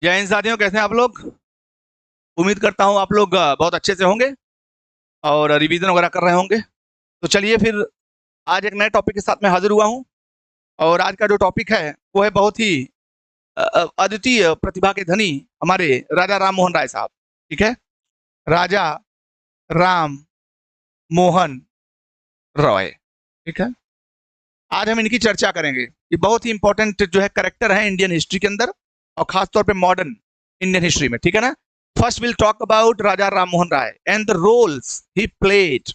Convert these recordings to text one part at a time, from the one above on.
जय हिंद साथियों, कैसे हैं आप लोग। उम्मीद करता हूँ आप लोग बहुत अच्छे से होंगे और रिवीजन वगैरह कर रहे होंगे। तो चलिए फिर आज एक नए टॉपिक के साथ मैं हाजिर हुआ हूँ। और आज का जो टॉपिक है वो है बहुत ही अद्वितीय प्रतिभा के धनी हमारे राजा राम मोहन राय साहब। ठीक है, राजा राम मोहन रॉय। ठीक है, आज हम इनकी चर्चा करेंगे। ये बहुत ही इंपॉर्टेंट जो है करेक्टर है इंडियन हिस्ट्री के अंदर और खासतौर पे मॉडर्न इंडियन हिस्ट्री में। ठीक है ना। First will talk about Raja Ram Mohan Roy and the roles he played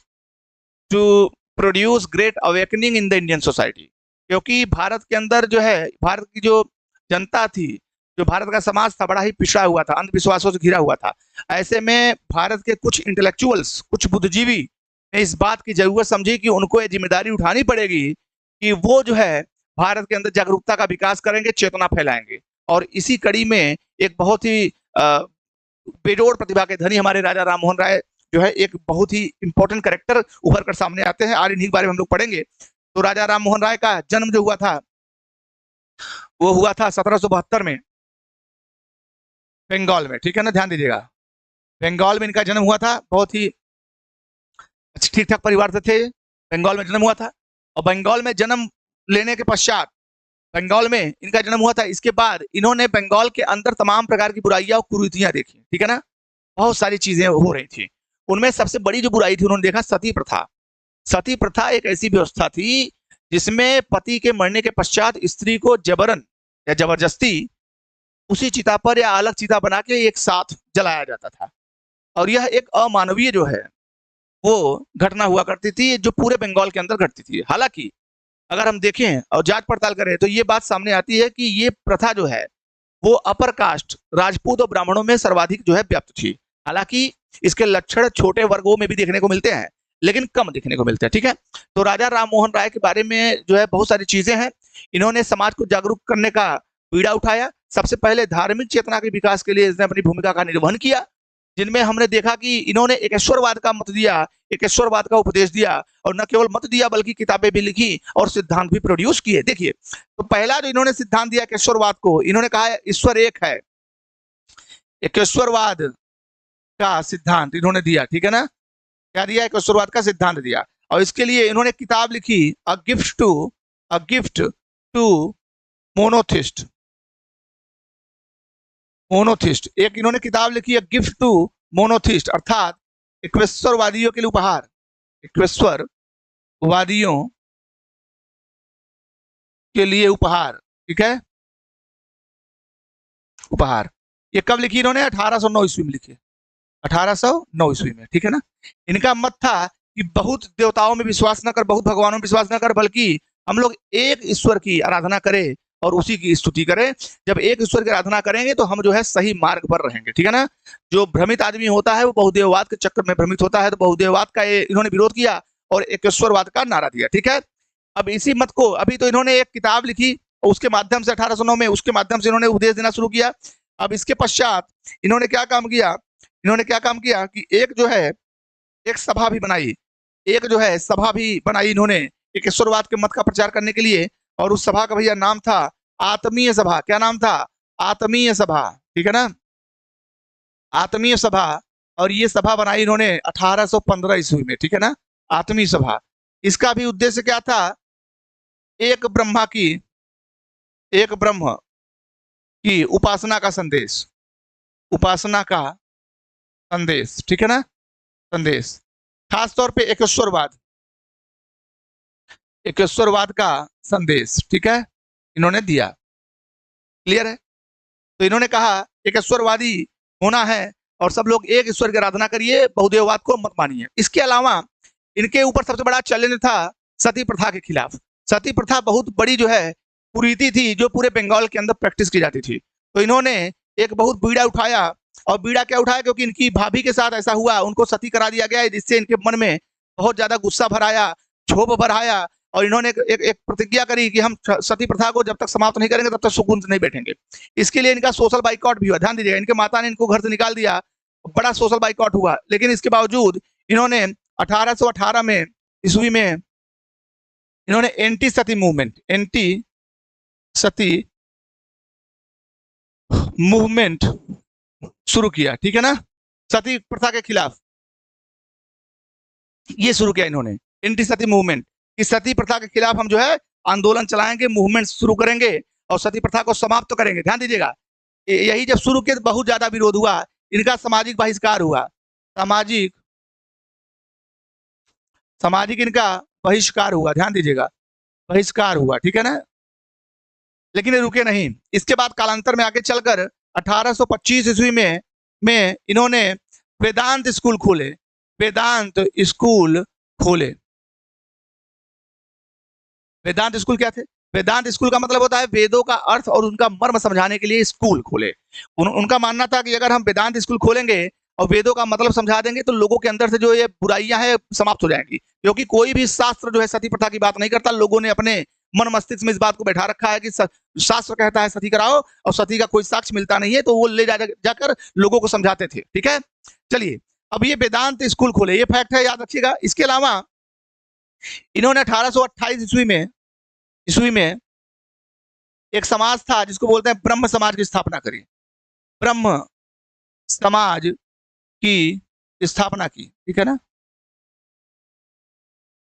to produce great awakening in the Indian society. क्योंकि भारत के अंदर जो है भारत की जो जनता थी, जो भारत का समाज था, बड़ा ही पिछड़ा हुआ था, अंधविश्वासों से घिरा हुआ था। ऐसे में भारत के कुछ इंटेलेक्चुअल्स, कुछ बुद्धिजीवी ने इस बात की जरूरत समझी कि उनको ये जिम्मेदारी उठानी पड़ेगी कि वो जो है भारत के अंदर जागरूकता का विकास करेंगे, चेतना फैलाएंगे। और इसी कड़ी में एक बहुत ही बेजोड़ प्रतिभा के धनी हमारे राजा राम मोहन राय जो है एक बहुत ही इंपॉर्टेंट कैरेक्टर उभर कर सामने आते हैं और इन्हीं के बारे में हम लोग पढ़ेंगे। तो राजा राम मोहन राय का जन्म जो हुआ था वो हुआ था 1772 में बंगाल में। ठीक है ना, ध्यान दीजिएगा। बंगाल में इनका जन्म हुआ था। बहुत ही ठीक ठाक परिवार से थे। बंगाल में जन्म हुआ था और बंगाल में जन्म लेने के पश्चात बंगाल में इनका जन्म हुआ था। इसके बाद इन्होंने बंगाल के अंदर तमाम प्रकार की बुराइयां और कुरीतियां देखी। ठीक है ना, बहुत सारी चीजें हो रही थी। उनमें सबसे बड़ी जो बुराई थी उन्होंने देखा सती प्रथा। सती प्रथा एक ऐसी व्यवस्था थी जिसमें पति के मरने के पश्चात स्त्री को जबरन या जबरदस्ती उसी चिता पर या अलग चिता बना के एक साथ जलाया जाता था। और यह एक अमानवीय जो है वो घटना हुआ करती थी जो पूरे बंगाल के अंदर घटती थी। हालांकि अगर हम देखें और जांच पड़ताल करें तो ये बात सामने आती है कि ये प्रथा जो है वो अपर कास्ट राजपूत और ब्राह्मणों में सर्वाधिक जो है व्याप्त थी। हालांकि इसके लक्षण छोटे वर्गों में भी देखने को मिलते हैं लेकिन कम देखने को मिलते हैं। ठीक है, तो राजा राम मोहन राय के बारे में जो है बहुत सारी चीजें हैं। इन्होंने समाज को जागरूक करने का बीड़ा उठाया। सबसे पहले धार्मिक चेतना के विकास के लिए इसने अपनी भूमिका का निर्वहन किया, जिनमें हमने देखा कि इन्होंने एकेश्वरवाद का मत दिया, एकेश्वरवाद का उपदेश दिया और न केवल मत दिया बल्कि किताबें भी लिखी और सिद्धांत भी प्रोड्यूस किए। देखिए, तो पहला जो इन्होंने सिद्धांत दिया एकेश्वरवाद को, इन्होंने कहा ईश्वर एक है। एकेश्वरवाद का सिद्धांत इन्होंने दिया। ठीक है ना, क्या दिया? एकेश्वरवाद का सिद्धांत दिया। और इसके लिए इन्होंने किताब लिखी a gift to monotheist. Monotheist एक इन्होंने किताब लिखी है, गिफ्ट टू मोनोथिस्ट, अर्थात एकेश्वरवादियों के लिए उपहार। एकेश्वरवादियों के लिए उपहार। ठीक है, उपहार। ये कब लिखी इन्होंने? 1809 ईस्वी में लिखी। 1809 ईस्वी में। ठीक है ना। इनका मत था कि बहुत देवताओं में विश्वास न कर, बहुत भगवानों में विश्वास न कर, बल्कि हम लोग एक ईश्वर की आराधना करें और उसी की स्तुति करें। जब एक ईश्वर की आराधना करेंगे तो हम जो है सही मार्ग पर रहेंगे। ठीक है ना। जो भ्रमित आदमी होता है वो बहुदेववाद के चक्कर में भ्रमित होता है, तो बहुदेववाद का इन्होंने विरोध किया और एकेश्वरवाद का नारा दिया। ठीक है, अब इसी मत को अभी तो इन्होंने एक किताब लिखी और उसके माध्यम से 1809 में उसके माध्यम से इन्होंने उपदेश देना शुरू किया। अब इसके पश्चात इन्होंने क्या काम किया? इन्होंने क्या काम किया कि एक जो है एक सभा भी बनाई, एक जो है सभा भी बनाई इन्होंने एकेश्वरवाद के मत का प्रचार करने के लिए। और उस सभा का भैया नाम था आत्मीय सभा। क्या नाम था? आत्मीय सभा। ठीक है ना, आत्मीय सभा। और ये सभा बनाई इन्होंने 1815 ईस्वी में। ठीक है ना, आत्मीय सभा। इसका भी उद्देश्य क्या था? एक ब्रह्मा की, एक ब्रह्म की उपासना का संदेश, उपासना का संदेश। ठीक है ना, संदेश। खास तौर पे एकेश्वरवाद, एकेश्वरवाद का संदेश। ठीक है, इन्होंने दिया। क्लियर है? तो इन्होंने कहा एकेश्वरवादी होना है और सब लोग एक ईश्वर की आराधना करिए, बहुदेववाद को मत मानिए। इसके अलावा इनके ऊपर सबसे बड़ा चैलेंज था सती प्रथा के खिलाफ। सती प्रथा बहुत बड़ी जो है कुरीति थी जो पूरे बंगाल के अंदर प्रैक्टिस की जाती थी। तो इन्होंने एक बहुत बीड़ा उठाया। और बीड़ा क्या उठाया? क्योंकि इनकी भाभी के साथ ऐसा हुआ, उनको सती करा दिया गया, जिससे इनके मन में बहुत ज्यादा गुस्सा भर आया, क्षोभ भर आया। और इन्होंने एक प्रतिज्ञा करी कि हम सती प्रथा को जब तक समाप्त नहीं करेंगे तब तक सुकून से नहीं बैठेंगे। इसके लिए इनका सोशल बाइकआउट भी हुआ। ध्यान दीजिएगा, इनके माता ने इनको घर से निकाल दिया, बड़ा सोशल बाइकआउट हुआ। लेकिन इसके बावजूद इन्होंने 1818 में ईस्वी में इन्होंने एंटी सती मूवमेंट, एंटी सती मूवमेंट शुरू किया, ठीक है ना, सती प्रथा के खिलाफ ये शुरू किया इन्होंने, एंटी सती मूवमेंट। इस सती प्रथा के खिलाफ हम जो है आंदोलन चलाएंगे, मूवमेंट शुरू करेंगे और सती प्रथा को समाप्त करेंगे। ध्यान दीजिएगा, यही जब शुरू किए तो बहुत ज्यादा विरोध हुआ, इनका सामाजिक बहिष्कार हुआ, सामाजिक इनका बहिष्कार हुआ, ध्यान दीजिएगा, बहिष्कार हुआ, ठीक है ना। लेकिन ये रुके नहीं, इसके बाद कालांतर में आगे चलकर 1825 ईस्वी में इन्होंने वेदांत स्कूल खोले, वेदांत स्कूल खोले। वेदांत स्कूल क्या थे? वेदांत स्कूल का मतलब होता है वेदों का अर्थ और उनका मर्म समझाने के लिए स्कूल खोले। उनका मानना था कि अगर हम वेदांत स्कूल खोलेंगे और वेदों का मतलब समझा देंगे तो लोगों के अंदर से जो ये बुराइयां हैं समाप्त हो जाएंगी, क्योंकि कोई भी शास्त्र जो है सती प्रथा की बात नहीं करता। लोगों ने अपने मन मस्तिष्क में इस बात को बैठा रखा है कि शास्त्र कहता है सती कराओ और सती का कोई साक्ष्य मिलता नहीं है, तो वो ले जाकर लोगों को समझाते थे, ठीक है। चलिए, अब ये वेदांत स्कूल खोले, ये फैक्ट है, याद रखिएगा। इसके अलावा इन्होंने 1828 ईस्वी में एक समाज था जिसको बोलते हैं ब्रह्म समाज की स्थापना करी, ब्रह्म समाज की स्थापना की, ठीक है ना,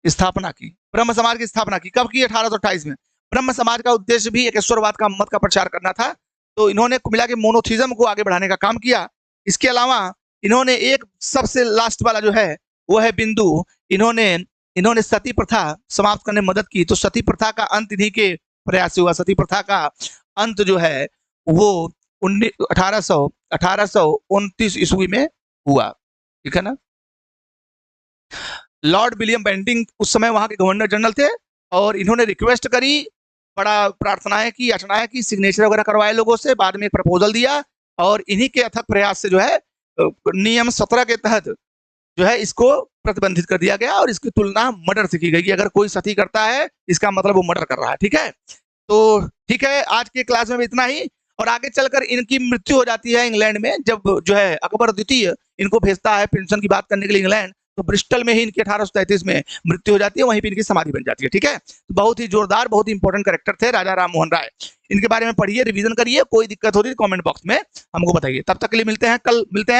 स्थापना की, ब्रह्म समाज की स्थापना की। कब की? 1828 में। ब्रह्म समाज का उद्देश्य भी एकेश्वरवाद का मत का प्रचार करना था, तो इन्होंने मिला के मोनोथिज्म को आगे बढ़ाने का काम किया। इसके अलावा इन्होंने एक सबसे लास्ट वाला जो है वो है बिंदु, इन्होंने सती प्रथा समाप्त करने में मदद की। तो सती प्रथा का अंत इन्हीं के प्रयास से हुआ। सती प्रथा का अंत जो है वो 1829 ईस्वी में हुआ, ठीक है ना। लॉर्ड विलियम बेंटिंग उस समय वहां के गवर्नर जनरल थे और इन्होंने रिक्वेस्ट करी, बड़ा प्रार्थनाएं की, याचनाएं की, सिग्नेचर वगैरह करवाए लोगों से, बाद में एक प्रपोजल दिया और इन्हीं के अथक प्रयास से जो है नियम 17 के तहत जो है इसको प्रतिबंधित कर दिया गया और इसकी तुलना मर्डर से की गई कि अगर कोई सती करता है इसका मतलब वो मर्डर कर रहा है, ठीक है। तो ठीक है, आज के क्लास में भी इतना ही। और आगे चलकर इनकी मृत्यु हो जाती है इंग्लैंड में, जब जो है अकबर द्वितीय इनको भेजता है पेंशन की बात करने के लिए इंग्लैंड, तो ब्रिस्टल में ही इनकी 1833 में मृत्यु हो जाती है, वहीं पे इनकी समाधि बन जाती है, ठीक है। तो बहुत ही जोरदार, बहुत ही इंपॉर्टेंट कैरेक्टर थे राजा राम मोहन राय। इनके बारे में पढ़िए, रिवीजन करिए, कोई दिक्कत हो रही है कमेंट बॉक्स में हमको बताइए। तब तक के लिए मिलते हैं, कल मिलते हैं।